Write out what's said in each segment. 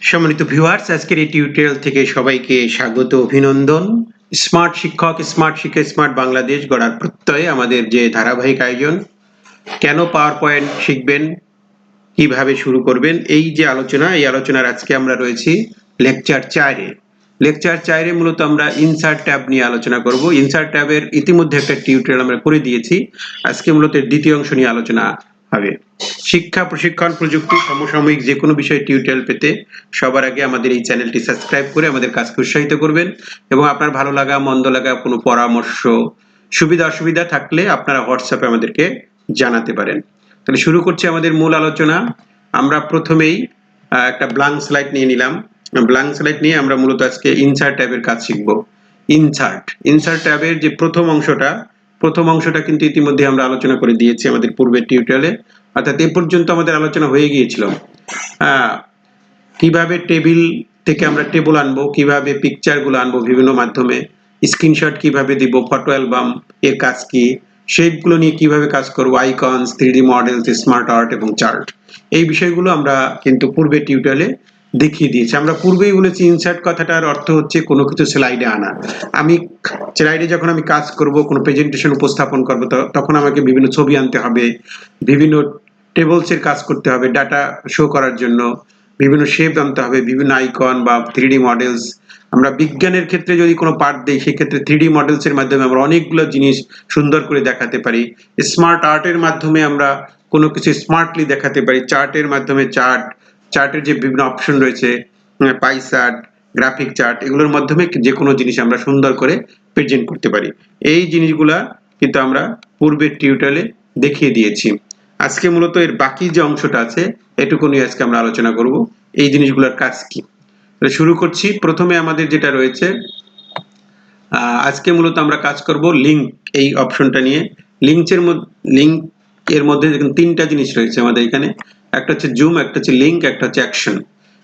সম্মানিত ভিউয়ার্স, আজকের এই টিউটোরিয়াল থেকে সবাইকে স্বাগত, অভিনন্দন। স্মার্ট শিক্ষক, স্মার্ট শিক্ষা, স্মার্ট বাংলাদেশ গড়ার প্রত্যয়ে আমাদের যে ধারাবাহিক আয়োজন, কেন পাওয়ার পয়েন্ট শিখবেন, কিভাবে শুরু করবেন, এই যে আলোচনা, এই আলোচনার আজকে আমরা রয়েছি লেকচার 4-এ। লেকচার 4-এ মূলত আমরা ইনসার্ট ট্যাব নিয়ে আলোচনা করব। ইনসার্ট ট্যাবের ইতিমধ্যে একটা টিউটোরিয়াল আমরা করে দিয়েছি। আজকে মূলত দ্বিতীয় অংশ নিয়ে আলোচনা হবে। শিক্ষা, প্রশিক্ষণ, প্রযুক্তি, সমসাময়িক যে কোনো বিষয়ে টিউটোরিয়াল পেতে সবার আগে আমাদের এই চ্যানেলটি সাবস্ক্রাইব করে আমাদের কাজকে উৎসাহিত করবেন, এবং আপনার ভালো লাগা মন্দ লাগা কোনো পরামর্শ, সুবিধা অসুবিধা থাকলে আপনারা হোয়াটসঅ্যাপে আমাদেরকে জানাতে পারেন। তাহলে শুরু করছি আমাদের মূল আলোচনা। আমরা প্রথমেই একটা ব্ল্যাঙ্ক স্লাইড নিয়ে নিলাম। ব্ল্যাঙ্ক স্লাইড নিয়ে আমরা মূলত আজকে ইনসার্ট ট্যাবের কাজ শিখব। ইনসার্ট ট্যাবের যে প্রথম অংশটা কিন্তু ইতিমধ্যে আমরা আলোচনা করে দিয়েছি আমাদের পূর্বের টিউটোরিয়ালে, অর্থাৎ এ পর্যন্ত আমাদের আলোচনা হয়ে গিয়েছিল কিভাবে টেবিল থেকে আমরা টেবল আনবো, কিভাবে পিকচারগুলো আনবো বিভিন্ন মাধ্যমে, স্ক্রিনশট কিভাবে দিব, ফটো অ্যালবাম এর কাজ কি, শেপগুলো নিয়ে কিভাবে কাজ করবো, icons, 3D models, smart art এবং চার্ট, এই বিষয়গুলো আমরা কিন্তু পূর্বের টিউটোরিয়ালে দেখিয়ে দিয়েছি। আমরা পূর্বেই বলেছি ইনসার্ট কথাটার অর্থ হচ্ছে কোনো কিছু স্লাইডে আনা। আমি স্লাইডে যখন আমি কাজ করব, কোনো প্রেজেন্টেশন উপস্থাপন করব, তখন আমাকে বিভিন্ন ছবি আনতে হবে, বিভিন্ন টেবলসের কাজ করতে হবে ডাটা শো করার জন্য, বিভিন্ন শেপ আনতে হবে, বিভিন্ন আইকন বা 3D মডেলস। আমরা বিজ্ঞানের ক্ষেত্রে যদি কোনো পার্ট দিই, সেক্ষেত্রে 3D মডেলস এর মাধ্যমে আমরা অনেকগুলো জিনিস সুন্দর করে দেখাতে পারি। স্মার্ট আর্টের মাধ্যমে আমরা কোনো কিছু স্মার্টলি দেখাতে পারি। চার্টের মাধ্যমে চার্টের যে বিভিন্ন অপশন রয়েছে, পাই চার্ট, গ্রাফিক চার্ট, এগুলোর মাধ্যমে যে কোনো জিনিস আমরা সুন্দর করে প্রেজেন্ট করতে পারি। এই জিনিসগুলা কিন্তু আমরা পূর্বের টিউটোরিয়ালে দেখিয়ে দিয়েছি। আজকে মূলত এর বাকি যে অংশটা আছে এটুকু নিয়ে আজকে আমরা আলোচনা করব, এই জিনিসগুলোর কাজ কি। শুরু করছি। প্রথমে আমাদের যেটা রয়েছে, আজকে মূলত আমরা কাজ করব লিংক, এই অপশনটা নিয়ে। লিংক এর মধ্যে দেখুন তিনটা জিনিস রয়েছে আমাদের এখানে, একটা হচ্ছে জুম, একটা হচ্ছে লিংক, একটা হচ্ছে অ্যাকশন,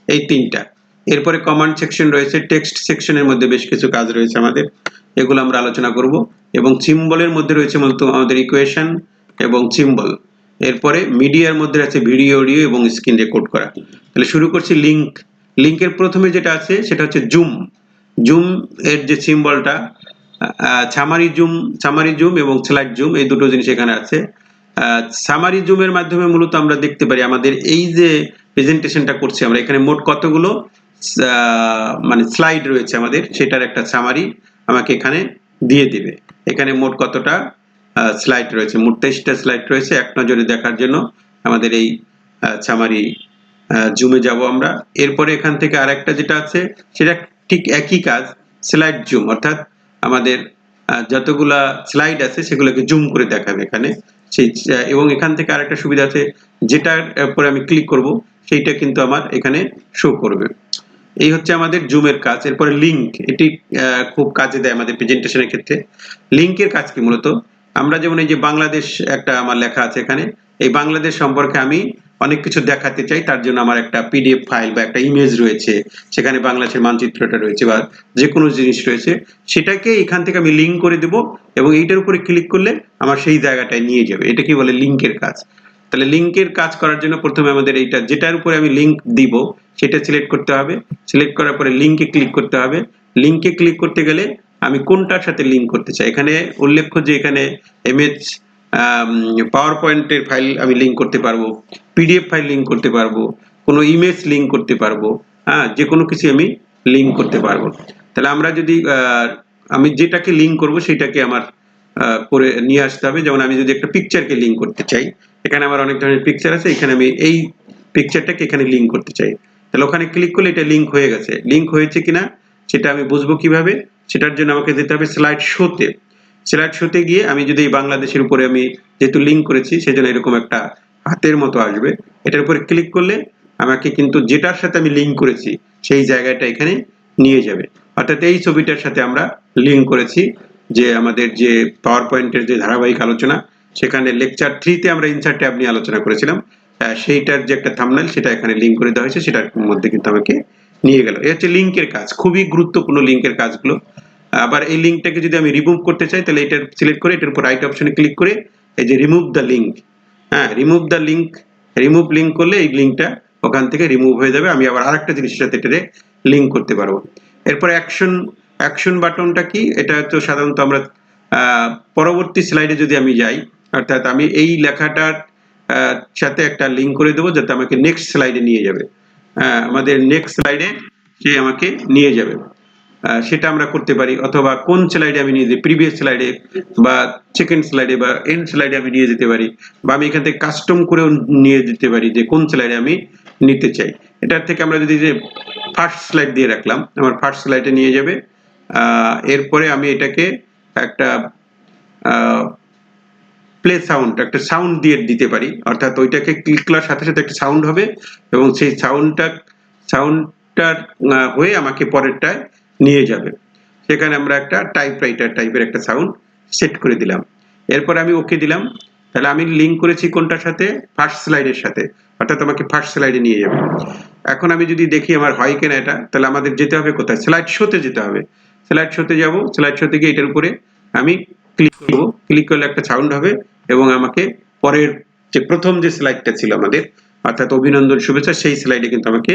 এই তিনটা। এরপরে কমান্ড সেকশন রয়েছে, টেক্সট সেকশনের মধ্যে বেশ কিছু কাজ রয়েছে আমাদের, এগুলো আমরা আলোচনা করব। এবং সিম্বলের মধ্যে রয়েছে মূলত আমাদের ইকুয়েশন এবং সিম্বল। এরপরে মিডিয়ার মধ্যে আছে ভিডিও, অডিও এবং স্ক্রিন রেকর্ড করা। তাহলে শুরু করছি লিংক। লিংকের প্রথমে যেটা আছে সেটা হচ্ছে জুম। জুম এর যে সিম্বলটা, সামারি জুম এবং স্লাইড জুম, এই দুটো জিনিস এখানে আছে। সামারি জুমের মাধ্যমে মূলত আমরা দেখতে পারি আমাদের এই যে প্রেজেন্টেশনটা করছি আমরা, এখানে মোট কতগুলো মানে স্লাইড রয়েছে আমাদের, সেটার একটা সামারি আমাকে এখানে দিয়ে দিবে। এখানে মোট কতটা স্লাইড রয়েছে, মোট 23টা স্লাইড রয়েছে। এক নজরে দেখার জন্য আমাদের এই সামারি জুমে যাব আমরা। এরপরে এখান থেকে আরেকটা যেটা আছে সেটা ঠিক একই কাজ, স্লাইড জুম, অর্থাৎ আমাদের যতগুলা স্লাইড আছে সেগুলোকে জুম করে দেখাবে এখানে সেই। এবং এখান থেকে আরেকটা সুবিধা আছে, যেটার উপরে আমি ক্লিক করব সেইটা কিন্তু আমার এখানে শো করবে। এই হচ্ছে আমাদের জুমের কাজ। এরপরে লিংক, এটি খুব কাজে দেয় আমাদের প্রেজেন্টেশনের ক্ষেত্রে। লিংকের কাজ কি মূলত, আমরা যেমন এই যে বাংলাদেশ একটা আমার লেখা আছে এখানে, এই বাংলাদেশ সম্পর্কে আমি অনেক কিছু দেখাতে চাই, তার জন্য আমার একটা পিডিএফ ফাইল বা একটা ইমেজ রয়েছে, সেখানে বাংলাদেশের মানচিত্রটা রয়েছে বা যে কোনো জিনিস রয়েছে, সেটাকে এখান থেকে আমি লিংক করে দেব এবং এইটার উপরে ক্লিক করলে আমার সেই জায়গাটায় নিয়ে যাবে। এটা কি বলে লিংকের কাজ। তাহলে লিংকের কাজ করার জন্য প্রথমে আমাদের এইটা, যেটার উপরে আমি লিংক দিব সেটা সিলেক্ট করতে হবে। সিলেক্ট করার পরে লিংকে ক্লিক করতে হবে। লিংকে ক্লিক করতে গেলে আমি কোনটার সাথে লিংক করতে চাই, এখানে উল্লেখ্য যে এখানে এমএজ পাওয়ার পয়েন্টের ফাইল আমি লিংক করতে পারবো, পিডিএফ ফাইল লিংক করতে পারবো, কোনো ইমেজ লিংক করতে পারবো, যে কোনো কিছু আমি লিংক করতে পারবো। তাহলে আমরা যদি আমি যেটাকে লিংক করব সেটাকে আমার করে নিয়ে আসতে হবে। যেমন আমি যদি একটা পিকচারকে লিংক করতে চাই, এখানে আমার অনেক ধরনের পিকচার আছে, এখানে আমি এই পিকচারটাকে এখানে লিংক করতে চাই, তাহলে ওখানে ক্লিক করলে এটা লিংক হয়ে গেছে। লিংক হয়েছে কিনা সেটা আমি বুঝবো কিভাবে, সেটার জন্য আমাকে যেতে হবে স্লাইড শোতে। স্লাইড শোতে গিয়ে আমি যদি এই বাংলাদেশের উপরে আমি যেহেতু লিংক করেছি সেজন্য এরকম একটা হাতের মতো আসবে, এটার উপরে ক্লিক করলে আমাকে কিন্তু যেটার সাথে আমি লিংক করেছি সেই জায়গাটা এখানে নিয়ে যাবে। অর্থাৎ এই ছবিটার সাথে আমরা লিংক করেছি, যে আমাদের যে পাওয়ার পয়েন্টের যে ধারাবাহিক আলোচনা, সেখানে লেকচার 3-তে আমরা ইনসার্ট ট্যাব নিয়ে আলোচনা করেছিলাম, সেইটার যে একটা থাম্বনেল সেটা এখানে লিংক করে দেওয়া হয়েছে, সেটার মধ্যে কিন্তু আমাকে নিয়ে গেল। এই হচ্ছে লিংকের কাজ, খুবই গুরুত্বপূর্ণ লিংকের কাজগুলো। আবার এই লিংকটাকে যদি আমি রিমুভ করতে চাই, তাহলে এটা সিলেক্ট করে এটার উপর রাইট অপশনে ক্লিক করে এই যে remove the link, remove the link, remove link করলে এই লিংকটা ওখান থেকে রিমুভ হয়ে যাবে, আমি আবার আরেকটা জিনিসের সাথে এটারে লিঙ্ক করতে পারবো। এরপরে অ্যাকশন বাটনটা কি, এটা তো সাধারণত আমরা পরবর্তী স্লাইডে যদি আমি যাই, অর্থাৎ আমি এই লেখাটার সাথে একটা লিঙ্ক করে দেবো যাতে আমাকে নেক্সট স্লাইডে নিয়ে যাবে, আমাদের নেক্সট স্লাইডে সে আমাকে নিয়ে যাবে, সেটা আমরা করতে পারি। অথবা কোন স্লাইডে আমি নিয়ে যাই, প্রিভিয়াস স্লাইডে বা সেকেন্ড স্লাইডে বা এন্ড স্লাইডে আমি নিয়ে যেতে পারি, বা আমি এখান থেকে কাস্টম করেও নিয়ে যেতে পারি যে কোন স্লাইডে আমি নিতে চাই। এটার থেকে আমরা যদি যে ফার্স্ট স্লাইড দিয়ে রাখলাম, আমার ফার্স্ট স্লাইডে নিয়ে যাবে। এরপরে আমি এটাকে একটা প্লে সাউন্ড, একটা সাউন্ড দিয়ে দিতে পারি, অর্থাৎ ওইটাকে ক্লিক করার সাথে সাথে একটা সাউন্ড হবে এবং সেই সাউন্ডটার হয়ে আমাকে পরেরটায় নিয়ে যাবে। সেখানে আমরা একটা টাইপরাইটার টাইপের একটা সাউন্ড সেট করে দিলাম। এরপর আমি ওকে দিলাম। তাহলে আমি লিঙ্ক করেছি কোনটার সাথে, ফার্স্ট স্লাইডের সাথে, অর্থাৎ আমাকে ফার্স্ট স্লাইডে নিয়ে যাবে। এখন আমি যদি দেখি আমার হয় কিনা এটা, তাহলে আমাদের যেতে হবে কোথায়, স্লাইড শোতে যেতে হবে। স্লাইড শোতে যাব, স্লাইড শোতে গিয়ে এটার উপরে আমি ক্লিক করব, ক্লিক করলে একটা সাউন্ড হবে এবং আমাকে পরের যে প্রথম যে স্লাইডটা ছিল আমাদের, অর্থাৎ অভিনন্দন শুভেচ্ছা, সেই স্লাইডে কিন্তু আমাকে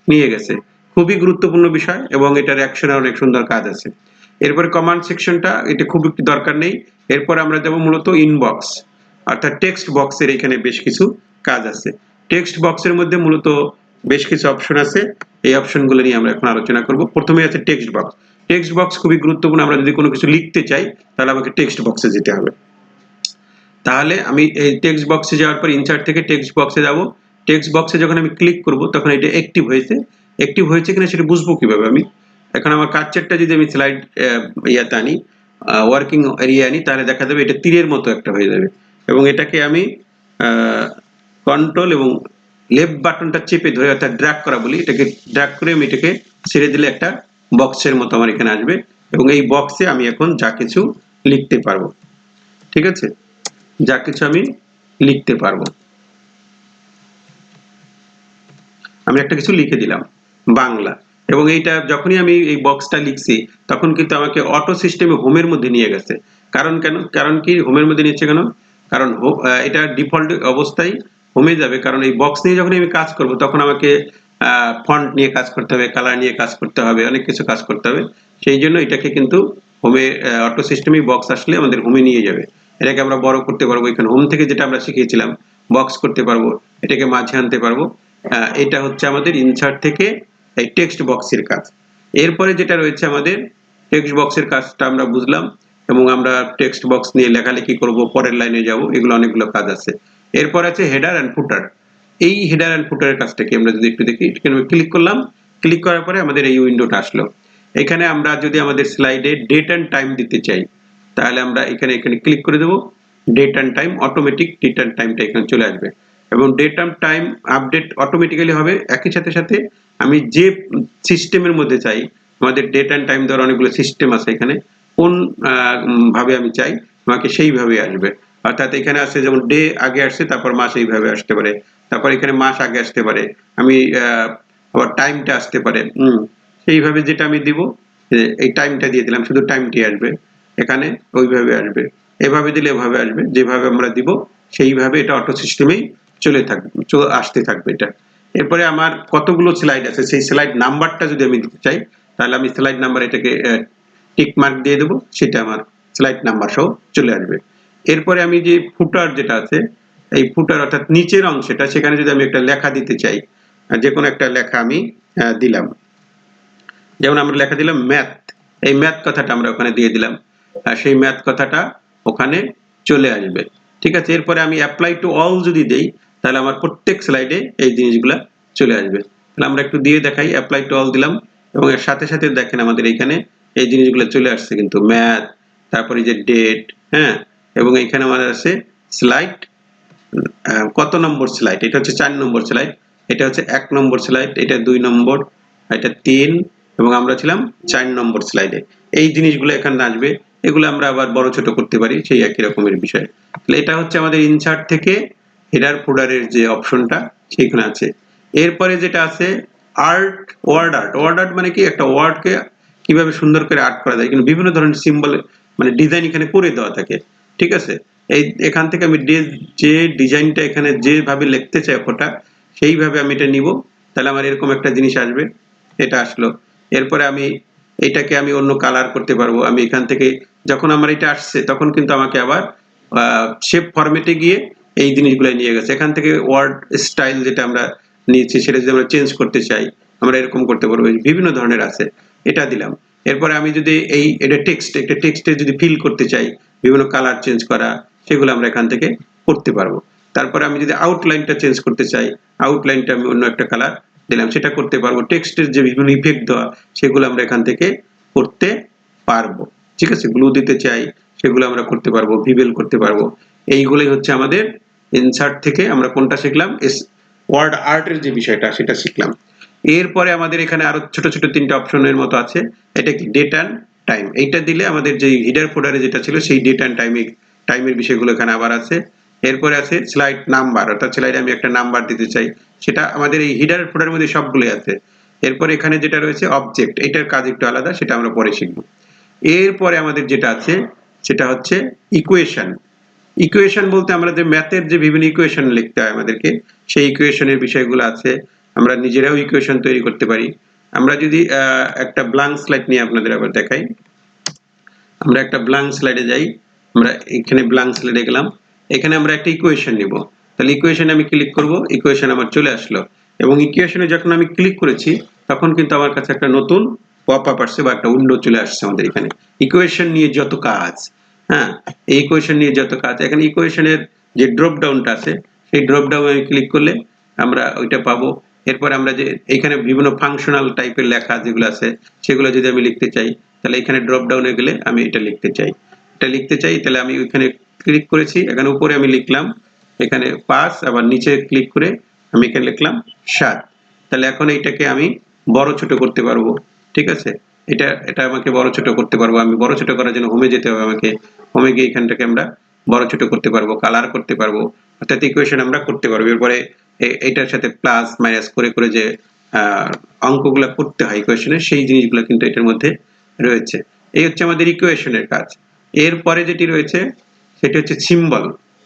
নিয়ে গেছে। খুবই গুরুত্বপূর্ণ বিষয় এবং এটার অ্যাকশনের অনেক সুন্দর কাজ আছে। এরপরে কমান্ড সেকশনটা, এটা খুব একটু দরকার নেই। এরপর আমরা যাব মূলত ইনবক্স, অর্থাৎ টেক্সট বক্সের এখানে বেশ কিছু কাজ আছে। টেক্সট বক্সের মধ্যে মূলত বেশ কিছু অপশন আছে, এই অপশনগুলো নিয়ে আমরা এখন আলোচনা করব। প্রথমে আছে টেক্সট বক্স। টেক্সট বক্স খুবই গুরুত্বপূর্ণ, আমরা যদি কোনো কিছু লিখতে চাই তাহলে আমাকে টেক্সট বক্সে যেতে হবে। তাহলে আমি এই টেক্সট বক্সে যাওয়ার পর ইনসার্ট থেকে টেক্সট বক্সে যাব। টেক্সট বক্সে যখন আমি ক্লিক করব তখন এটা অ্যাক্টিভ হয়েছে কিনা সেটা বুঝবো কিভাবে আমি। এখন আমার কার্সারটা যদি আমি স্লাইড ইয়াতে আনি, ওয়ার্কিং এরিয়া আনি, তাহলে দেখা যাবে এটা তীরের মতো একটা হয়ে যাবে এবং এটাকে আমি কন্ট্রোল এবং লেফট বাটনটা চেপে ধরে, অর্থাৎ ড্র্যাগ করা বলি, এটাকে ড্র্যাগ করে আমি এটাকে ছেড়ে দিলে একটা বক্সের মতো আমার এখানে আসবে এবং এই বক্সে আমি এখন যা কিছু লিখতে পারবো। ঠিক আছে, যা কিছু আমি লিখতে পারবো। আমি একটা কিছু লিখে দিলাম বাংলা, এবং এইটা যখনই আমি এই বক্সটা লিখছি তখন কিন্তু আমাকে অটো সিস্টেমে হোমের মধ্যে নিয়ে গেছে। কারণ কি হোমের মধ্যে নিচ্ছে কেন, কারণ এটা ডিফল্ট অবস্থায় হোমে যাবে, কারণ এই বক্স নিয়ে যখন আমি কাজ করব তখন আমাকে ফন্ট নিয়ে কাজ করতে হবে, কালার নিয়ে কাজ করতে হবে, অনেক কিছু কাজ করতে হবে। সেই জন্য এটাকে কিন্তু হোমে, অটো সিস্টেমে বক্স আসলে আমাদের হোমে নিয়ে যাবে। এটাকে আমরা বড় করতে পারবো, এখানে হোম থেকে যেটা আমরা শিখিয়েছিলাম বক্স করতে পারবো, এটাকে মাঝে আনতে পারবো। এটা হচ্ছে আমাদের ইনসার্ট থেকে এই টেক্সট বক্সের কাজ। এরপরে যেটা রয়েছে আমাদের টেক্সট বক্সের কাজটা আমরা বুঝলাম এবং আমরা টেক্সট বক্স নিয়ে লেখালেখি করব, পরের লাইনে যাব, এগুলো অনেকগুলো কাজ আছে। এরপর আছে হেডার এন্ড ফুটার। এই হেডার এন্ড ফুটারের কাজটা কি আমরা যদি একটু দেখি, এখানে ক্লিক করলাম, ক্লিক করার পরে আমাদের এই উইন্ডোটা আসলো। এখানে আমরা যদি আমাদের স্লাইডে ডেট এন্ড টাইম দিতে চাই তাহলে আমরা এখানে ক্লিক করে দেব, date and time, automatic date and টাইমটা এখানে চলে আসবে এবং date and time update automatically হবে। একই সাথে আমি যে সিস্টেমের মধ্যে চাই, আমাদের ডেট এন্ড টাইম দেওয়ার অনেকগুলো সিস্টেম আছে, এখানে কোন ভাবে আমি চাই আমাকে সেইভাবে আসবে। অর্থাৎ এখানে আছে যেমন ডে আগে আসছে, তারপর মাস এইভাবে আসতে পারে, তারপর এখানে মাস আগে আসতে পারে, আমি আবার টাইমটা আসতে পারে। সেইভাবে যেটা আমি দিব, এই টাইমটা দিয়ে দিলাম, শুধু টাইমটি আসবে, এখানে ওইভাবে আসবে, এভাবে দিলে এভাবে আসবে, যেভাবে আমরা দিব সেইভাবে এটা অটো সিস্টেমেই আসতে থাকবে এটা। এরপরে আমার কতগুলো স্লাইড আছে সেই স্লাইড নাম্বারটা যদি আমি দিতে চাই তাহলে আমি স্লাইড নাম্বার এটাকে টিক মার্ক দিয়ে দেবো, সেটা আমার স্লাইড নাম্বার সহ চলে আসবে। এরপরে আমি যে ফুটার যেটা আছে, এই ফুটার অর্থাৎ নিচের অংশটা, সেখানে যদি আমি একটা লেখা দিতে চাই, যে কোনো একটা লেখা আমি দিলাম, যেমন আমরা লেখা দিলাম ম্যাথ, এই ম্যাথ কথাটা আমরা ওখানে দিয়ে দিলাম, সেই ম্যাথ কথাটা ওখানে চলে আসবে। ঠিক আছে, এরপরে আমি অ্যাপ্লাই টু অল যদি দেই তাহলে আমার প্রত্যেক স্লাইডে এই জিনিসগুলা চলে আসবে। তাহলে আমরা একটু দিয়ে দেখাই, অ্যাপ্লাই টু অল দিলাম এবং এর সাথে দেখেন আমাদের এখানে এই জিনিসগুলো চলে আসছে কিন্তু, ম্যাথ, তারপরে যে ডেট, হ্যাঁ, এবং এখানে আমাদের আছে স্লাইড, কত নম্বর স্লাইড, এটা হচ্ছে 4 নম্বর স্লাইড, এটা হচ্ছে 1 নম্বর স্লাইড, এটা 2 নম্বর, এটা 3 এবং আমরা ছিলাম 4 নম্বর স্লাইডে। এই জিনিসগুলো এখানে আসবে, এগুলো আমরা আবার বড় ছোট করতে পারি, সেই একই রকমের বিষয়। তাহলে এটা হচ্ছে আমাদের ইনসার্ট থেকে হেডার ফোল্ডারের যে অপশনটা সেখানে আছে। এরপরে যেটা আছে ওয়ার্ড আর্ট মানে কি, একটা ওয়ার্ডকে কিভাবে সুন্দর করে আর্ট করা যায়, কিন্তু বিভিন্ন ধরনের সিম্বল মানে ডিজাইন এখানে করে দেওয়া থাকে। ঠিক আছে, এখান থেকে আমি যে ডিজাইনটা এখানে যেভাবে লিখতে চাই ফোটা, সেইভাবে আমি এটা নিব তাহলে আমার এরকম একটা জিনিস আসবে, এটা আসলো। এরপরে আমি এটাকে আমি অন্য কালার করতে পারবো। আমি এখান থেকে যখন আমার এটা আসছে তখন কিন্তু আমাকে আবার শেপ ফরম্যাটে গিয়ে এই জিনিসগুলো নিয়ে গেছে। এখান থেকে ওয়ার্ড স্টাইল যেটা আমরা নিয়েছি সেটা যদি আমরা চেঞ্জ করতে চাই আমরা এরকম করতে পারবো, বিভিন্ন ধরনের আছে, এটা দিলাম। এরপরে আমি যদি এটা টেক্সট, একটা টেক্সটে যদি ফিল করতে চাই বিভিন্ন কালার চেঞ্জ করা, সেগুলো আমরা এখান থেকে করতে পারবো। তারপরে আমি যদি আউটলাইনটা চেঞ্জ করতে চাই, আউটলাইনটা আমি অন্য একটা কালার দিলাম, সেটা করতে পারবো। টেক্সটের যে বিভিন্ন ইফেক্ট দেওয়া সেগুলো আমরা এখান থেকে করতে পারবো। ঠিক আছে, গ্লু দিতে চাই সেগুলো আমরা করতে পারবো, ভিবেল করতে পারবো। এইগুলোই হচ্ছে আমাদের ইনসার্ট থেকে আমরা কোনটা শিখলাম, ওয়ার্ড আর্টের যে বিষয়টা সেটা শিখলাম। এরপরে আমাদের এখানে আরো ছোট ছোট 3টা অপশনের মতো আছে। এটা কি ডেট অ্যান্ড টাইম, এইটা দিলে আমাদের যে হিডার ফোল্ডারে যেটা ছিল সেই ডেট অ্যান্ড টাইমের বিষয়গুলো এখানে আবার আছে। এরপরে আছে স্লাইড নাম্বার, অর্থাৎ স্লাইডে আমি একটা নাম্বার দিতে চাই, সেটা আমাদের এই হিডার ফোল্ডারের মধ্যে সবগুলোই আছে। এরপরে এখানে যেটা রয়েছে অবজেক্ট, এটার কাজ একটু আলাদা, সেটা আমরা পরে শিখব। এরপরে আমাদের যেটা আছে সেটা হচ্ছে ইকুয়েশন। ইকুয়েশন বলতে আমরা যে ম্যাথের যে বিভিন্ন ইকুয়েশন লিখতে হয় আমাদেরকে, সেই ইকুয়েশনের বিষয়গুলো আছে। আমরা নিজেরাও ইকুয়েশন তৈরি করতে পারি। আমরা যদি একটা ব্ল্যাঙ্ক স্লাইড নিয়ে আপনাদের আবার দেখাই, আমরা একটা ব্ল্যাঙ্ক স্লাইডে যাই, আমরা এখানে ব্ল্যাঙ্ক স্লাইডে গেলাম, এখানে আমরা একটা ইকুয়েশন নিব। তাহলে ইকুয়েশনে আমি ক্লিক করব, ইকুয়েশন আমার চলে আসলো। এবং ইকুয়েশনে যখন আমি ক্লিক করেছি তখন কিন্তু আমার কাছে একটা নতুন পপ আপ আসছে বা একটা উইন্ডো চলে আসছে আমাদের এখানে ইকুয়েশন নিয়ে যত কাজ। হ্যাঁ, এই ইকুয়েশন নিয়ে যত কাজ, এখানে ইকুয়েশনের যে ড্রপ ডাউনটা আছে সেই ড্রপ ডাউনে আমি ক্লিক করলে আমরা ওইটা পাবো। এরপর আমরা যে এখানে বিভিন্ন ফাংশনাল টাইপের লেখা যেগুলো আছে সেগুলো যদি আমি লিখতে চাই, তাহলে এখানে ড্রপ ডাউনে গেলে আমি এটা লিখতে চাই, তাহলে আমি ওইখানে ক্লিক করেছি, এখানে উপরে আমি লিখলাম এখানে 5, আবার নিচে ক্লিক করে আমি এখানে লিখলাম 7। তাহলে এখন এইটাকে আমি বড় ছোট করতে পারবো। ঠিক আছে, এটা আমাকে বড় ছোট করতে পারবো। আমি বড় ছোট করার জন্য হোমে যেতে হবে, আমাকে হোমে গিয়ে এখানটাকে আমরা বড় ছোট করতে পারবো, কালার করতে পারবো, অর্থাৎ ইকুয়েশন আমরা করতে পারবো। এরপরে এটার সাথে প্লাস মাইনাস করে করে যে অঙ্কগুলো করতে হয় ইকুয়েশনে, সেই জিনিসগুলো কিন্তু এটার মধ্যে রয়েছে। এই হচ্ছে আমাদের ইকুয়েশনের কাজ। এরপরে যেটি রয়েছে সেটি হচ্ছে সিম্বল।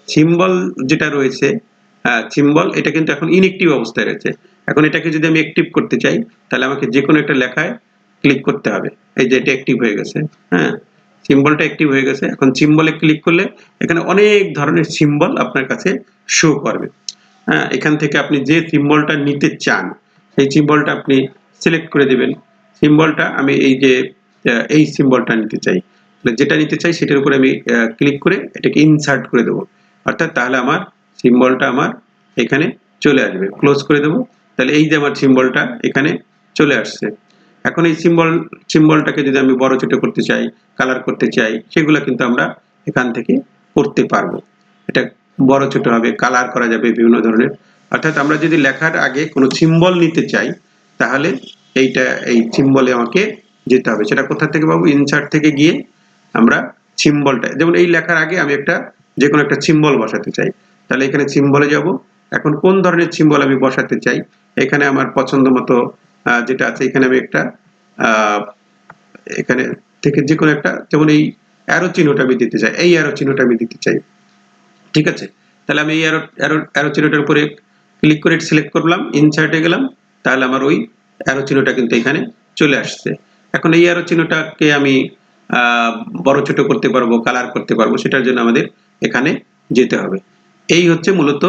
সিম্বল যেটা রয়েছে, সিম্বল এটা কিন্তু এখন ইনঅ্যাক্টিভ অবস্থায় রয়েছে। এখন এটাকে যদি আমি অ্যাক্টিভ করতে চাই তাহলে আমাকে যে কোনো একটা লেখায় ক্লিক করতে হবে। এই যে এটা অ্যাক্টিভ হয়ে গেছে, হ্যাঁ, সিম্বলটা অ্যাক্টিভ হয়ে গেছে। এখন সিম্বলে ক্লিক করলে এখানে অনেক ধরনের সিম্বল আপনার কাছে শো করবে। হ্যাঁ, এখান থেকে আপনি যে সিম্বলটা নিতে চান সেই সিম্বলটা আপনি সিলেক্ট করে দিবেন। সিম্বলটা আমি এই সিম্বলটা নিতে চাই, যেটা নিতে চাই সেটার উপরে আমি ক্লিক করে এটাকে ইনসার্ট করে দেবো, অর্থাৎ তাহলে আমার সিম্বলটা আমার এখানে চলে আসবে। ক্লোজ করে দেবো, তাহলে এই যে আমার সিম্বলটা এখানে চলে আসছে। এখন এই সিম্বলটাকে যদি আমি বড় ছোট করতে চাই, কালার করতে চাই, সেগুলো কিন্তু আমরা এখান থেকে করতে পারবো। এটা বড় ছোট হবে, কালার করা যাবে বিভিন্ন ধরনের। অর্থাৎ আমরা যদি লেখার আগে কোনো সিম্বল নিতে চাই তাহলে এই সিম্বলে আমাকে যেতে হবে। সেটা কোথা থেকে পাবো? ইনসার্ট থেকে গিয়ে আমরা সিম্বলটা, যেমন এই লেখার আগে আমি যে কোনো একটা সিম্বল বসাতে চাই, তাহলে এখানে সিম্বলে যাব। এখন কোন ধরনের সিম্বল আমি বসাতে চাই, এখানে আমার পছন্দ মতো যেটা আছে, এখানে আমি একটা এখানে থেকে যে কোনো একটা, যেমন এই অ্যারো চিহ্নটা আমি দিতে চাই, এই অ্যারো চিহ্নটা আমি দিতে চাই। ঠিক আছে, তাহলে আমি এই অ্যারো চিহ্নটার উপরে ক্লিক করে সিলেক্ট করলাম, ইনসার্টে গেলাম, তাহলে আমার ওই অ্যারো চিহ্নটা কিন্তু এখানে চলে আসছে। এখন এই অ্যারো চিহ্নটাকে আমি বড় ছোট করতে পারবো, কালার করতে পারবো, সেটার জন্য আমাদের এখানে যেতে হবে। এই হচ্ছে মূলত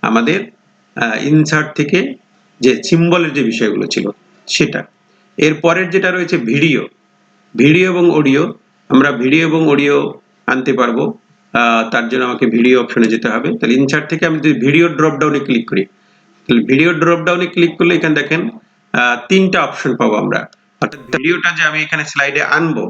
আমাদের ইনসার্ট থেকে যে সিম্বলের যে বিষয়গুলো ছিল সেটা। এর পরের যেটা রয়েছে ভিডিও, ভিডিও এবং অডিও। আমরা ভিডিও এবং অডিও আনতে পারবো, তার জন্য আমাকে ভিডিও অপশনে যেতে হবে। তাহলে ইনসার্ট থেকে আমি যদি ভিডিও ড্রপ ডাউনে ক্লিক করি, তাহলে ভিডিও ড্রপ ডাউনে ক্লিক করলে এখানে দেখেন 3টা অপশন পাবো আমরা। অর্থাৎ ভিডিওটা যে আমি এখানে স্লাইডে আনবো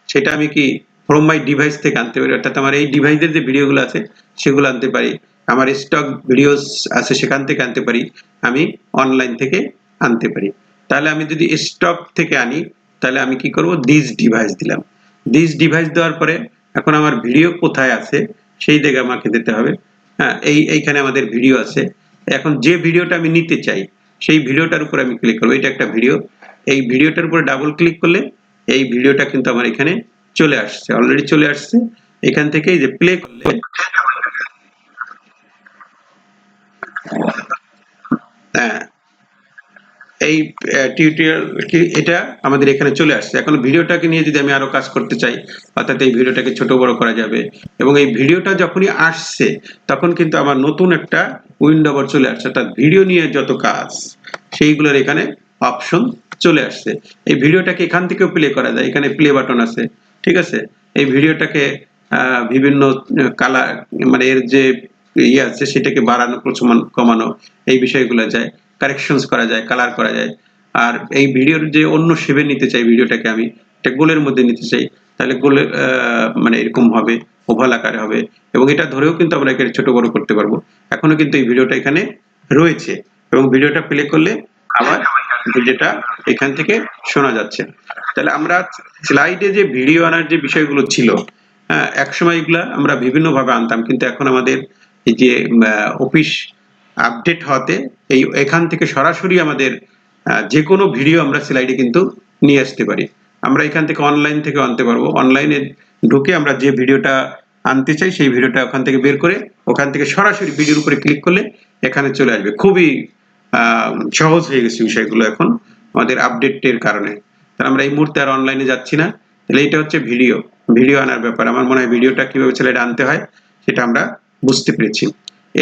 সেটা আমি কি ফ্রম মাই ডিভাইস থেকে আনতে পারি, অর্থাৎ আমার এই ডিভাইসের যে ভিডিওগুলো আছে সেগুলো আনতে পারি, আমার স্টক ভিডিওস আছে সেখান থেকে আনতে পারি, আমি অনলাইন থেকে আনতে পারি। তাহলে আমি যদি স্টক থেকে আনি তাহলে আমি কি করব, দিস ডিভাইস দিলাম। দিস ডিভাইস দেওয়ার পরে এখন আমার ভিডিও কোথায় আছে সেই দিকে আমাকে যেতে হবে। হ্যাঁ, এইখানে আমাদের ভিডিও আছে। এখন যে ভিডিওটা আমি নিতে চাই সেই ভিডিওটার উপর আমি ক্লিক করবো, এটা একটা ভিডিও। এই ভিডিওটার উপরে ডাবল ক্লিক করলে এই ভিডিওটা কিন্তু আমার এখানে চলে আসছে, অলরেডি চলে আসছে। এখান থেকে এই যে প্লে করলে, হ্যাঁ এই টিউটোরিয়াল এটা আমাদের এখানে চলে আসছে। এখন ভিডিওটাকে নিয়ে যদি আমি আরো কাজ করতে চাই, অর্থাৎ এই ভিডিওটাকে ছোট বড় করা যাবে, এবং এই ভিডিওটা যখনই আসছে তখন কিন্তু আমার নতুন একটা উইন্ডো আবার চলে আসছে, অর্থাৎ ভিডিও নিয়ে যত কাজ সেইগুলোর এখানে অপশন চলে আসছে। এই ভিডিওটাকে এখান থেকেও প্লে করা যায়, এখানে প্লে বাটন আছে, ঠিক আছে। এই ভিডিওটাকে বিভিন্ন কালার, মানে এর যে ইয়ে আছে সেটাকে বাড়ানো কমানো এই বিষয়গুলো যায়, কারেকশনস করা যায়, কালার করা যায়। আর এই ভিডিওর যে অন্য শেপে নিতে চাই ভিডিওটাকে, আমি একটা গোলের মধ্যে নিতে চাই, তাহলে গোলের মানে এরকম হবে, ওভাল আকারে হবে, এবং এটা ধরেও কিন্তু আমরা একে ছোট বড় করতে পারবো। এখনো কিন্তু এই ভিডিওটা এখানে রয়েছে, এবং ভিডিওটা প্লে করলে আবার যেটা এখান থেকে শোনা যাচ্ছে। তাহলে আমরা স্লাইডে যে ভিডিও আনার যে বিষয়গুলো ছিল, হ্যাঁ, একসময় এগুলা আমরা বিভিন্ন ভাবে আনতাম, কিন্তু এখন আমাদের এই যে অফিস আপডেট হওয়াতে এখান থেকে সরাসরি আমাদের যে কোনো ভিডিও আমরা স্লাইডে কিন্তু নিয়ে আসতে পারি। আমরা এখান থেকে অনলাইন থেকে আনতে পারবো, অনলাইনে ঢুকে আমরা যে ভিডিওটা আনতে চাই সেই ভিডিওটা ওখান থেকে বের করে ওখান থেকে সরাসরি ভিডিওর উপরে ক্লিক করলে এখানে চলে আসবে। খুবই সহজ হয়ে গেছে বিষয়গুলো এখন আমাদের আপডেটের কারণে। তাহলে আমরা এই মুহূর্তে আর অনলাইনে যাচ্ছি না। তাহলে এটা হচ্ছে ভিডিও আনার ব্যাপার। আমার মনে হয় ভিডিওটা কিভাবে স্লাইডে আনতে হয় সেটা আমরা বুঝতে পেরেছি।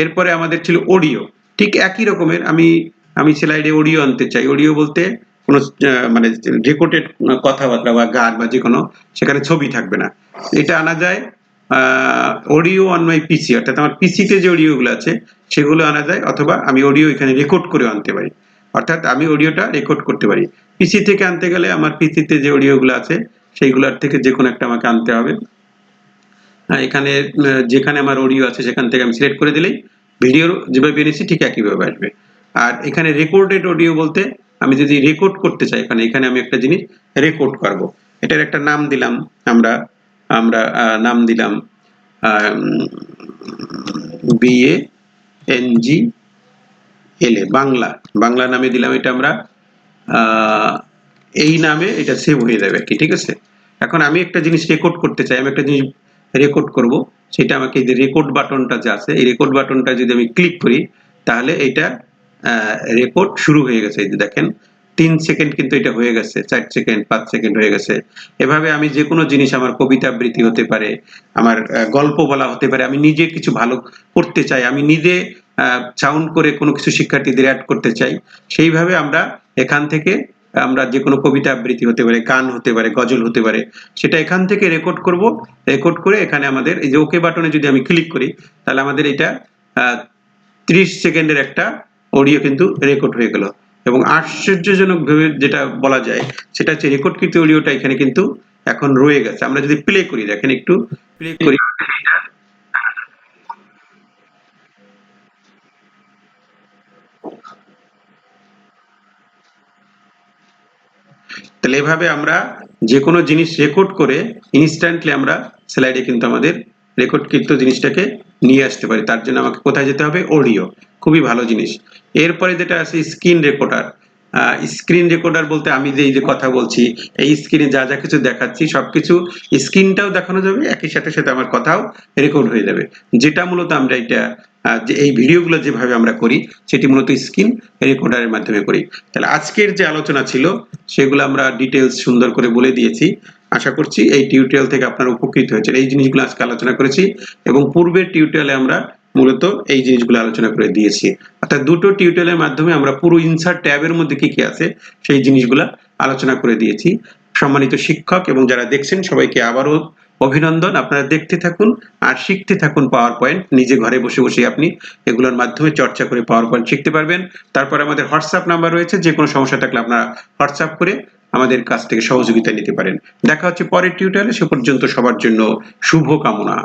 এরপরে আমাদের ছিল অডিও, ঠিক একই রকমের। আমি স্লাইডে অডিও আনতে চাই। অডিও বলতে কোনো মানে রেকর্ডেড কথাবার্তা বা গান বা যে কোনো, সেখানে ছবি থাকবে না। এটা আনা যায় অডিও অন মাই পিসি, অর্থাৎ আমার পিসিতে যে অডিওগুলো আছে সেগুলো আনা যায়, অথবা আমি অডিও এখানে রেকর্ড করে আনতে পারি, অর্থাৎ আমি অডিওটা রেকর্ড করতে পারি। পিসি থেকে আনতে গেলে আমার পিসিতে যে অডিওগুলো আছে সেইগুলোর থেকে যে কোনো একটা আমাকে আনতে হবে। এখানে যেখানে আমার অডিও আছে সেখান থেকে আমি সিলেক্ট করে দিলেই ভিডিওর যেভাবে এনেছি ঠিক একইভাবে আসবে। আর এখানে রেকর্ডেড অডিও বলতে আমি যদি রেকর্ড করতে চাই, এখানে আমি একটা জিনিস রেকর্ড করব, এটার একটা নাম দিলাম, আমরা আমরা নাম দিলাম BANGLA, বাংলা নামে দিলাম এটা আমরা। এই নামে এটা সেভ হয়ে যাবে কি, ঠিক আছে। এখন আমি একটা জিনিস রেকর্ড করতে চাই, আমি একটা জিনিস রেকর্ড করব, সেটা আমাকে এই যে রেকর্ড বাটনটা যে আছে এই রেকর্ড বাটনটা যদি আমি ক্লিক করি তাহলে এটা রেকর্ড শুরু হয়ে গেছে। এই যে দেখেন 3 সেকেন্ড কিন্তু এটা হয়ে গেছে, 4 সেকেন্ড 5 সেকেন্ড হয়ে গেছে। এভাবে আমি যে কোনো জিনিস, আমার কবিতা আবৃত্তি হতে পারে, আমার গল্প বলা হতে পারে, আমি নিজে কিছু ভালো করতে চাই, আমি নিজে সাউন্ড করে কোনো কিছু শিক্ষার্থীদের অ্যাড করতে চাই, সেইভাবে আমরা এখান থেকে আমরা যে কোনো কবিতা আবৃত্তি হতে পারে, গান হতে পারে, গজল হতে পারে, সেটা এখান থেকে রেকর্ড করব। রেকর্ড করে এখানে আমাদের এই যে ওকে বাটনে যদি আমি ক্লিক করি তাহলে আমাদের এটা 30 সেকেন্ডের একটা অডিও কিন্তু রেকর্ড হয়ে গেল। এবং আশ্চর্যজনক ভাবে যেটা বলা যায় সেটা হচ্ছে রেকর্ডকৃত অডিওটা এখানে কিন্তু এখন রয়ে গেছে। আমরা যদি প্লে করি, দেখেন একটু প্লে করি, তাহলে এভাবে আমরা যে কোনো জিনিস রেকর্ড করে ইনস্ট্যান্টলি আমরা স্লাইডে কিন্তু আমাদের রেকর্ডকৃত জিনিসটাকে নিয়ে আসতে পারি। তার জন্য আমাকে কোথায় যেতে হবে? অডিও। খুবই ভালো জিনিস। এরপরে যেটা আছে স্ক্রিন রেকর্ডার। স্ক্রিন রেকর্ডার বলতে আমি যে এই যে কথা বলছি, এই স্ক্রিনে যা যা কিছু দেখাচ্ছি সবকিছু স্ক্রিনটাও দেখানো যাবে, একই সাথে সাথে আমার কথাও রেকর্ড হয়ে যাবে। যেটা মূলত আমরা এটা যে এই ভিডিওগুলো যেভাবে আমরা করি সেটি মূলত স্ক্রিন রেকর্ডারের মাধ্যমে করি। তাহলে আজকের যে আলোচনা ছিল সেগুলো আমরা ডিটেলস সুন্দর করে বলে দিয়েছি। আশা করছি এই টিউটোরিয়াল থেকে আপনারা উপকৃত হয়েছেন। এই জিনিসগুলো আজকে আলোচনা করেছি, এবং পূর্বের টিউটোরিয়ালে আমরা মূলত এই জিনিসগুলো আলোচনা করে দিয়েছি। অর্থাৎ দুটো টিউটোরিয়ালের মাধ্যমে আমরা পুরো ইনসার্ট ট্যাবের মধ্যে কি কি আছে সেই জিনিসগুলো আলোচনা করে দিয়েছি। সম্মানিত শিক্ষক এবং যারা দেখছেন সবাইকে আবারও অভিনন্দন। আপনারা দেখতে থাকুন আর শিখতে থাকুন পাওয়ার পয়েন্ট। নিজে ঘরে বসে বসে আপনি এগুলোর মাধ্যমে চর্চা করে পাওয়ার পয়েন্ট শিখতে পারবেন। তারপর আমাদের হোয়াটসঅ্যাপ নাম্বার রয়েছে, যে কোনো সমস্যা থাকলে আপনারা হোয়াটসঅ্যাপ করে আমাদের কাছ থেকে সহযোগিতা নিতে পারেন। দেখা হচ্ছে পরের টিউটোরিয়ালে। সে পর্যন্ত সবার জন্য শুভ কামনা।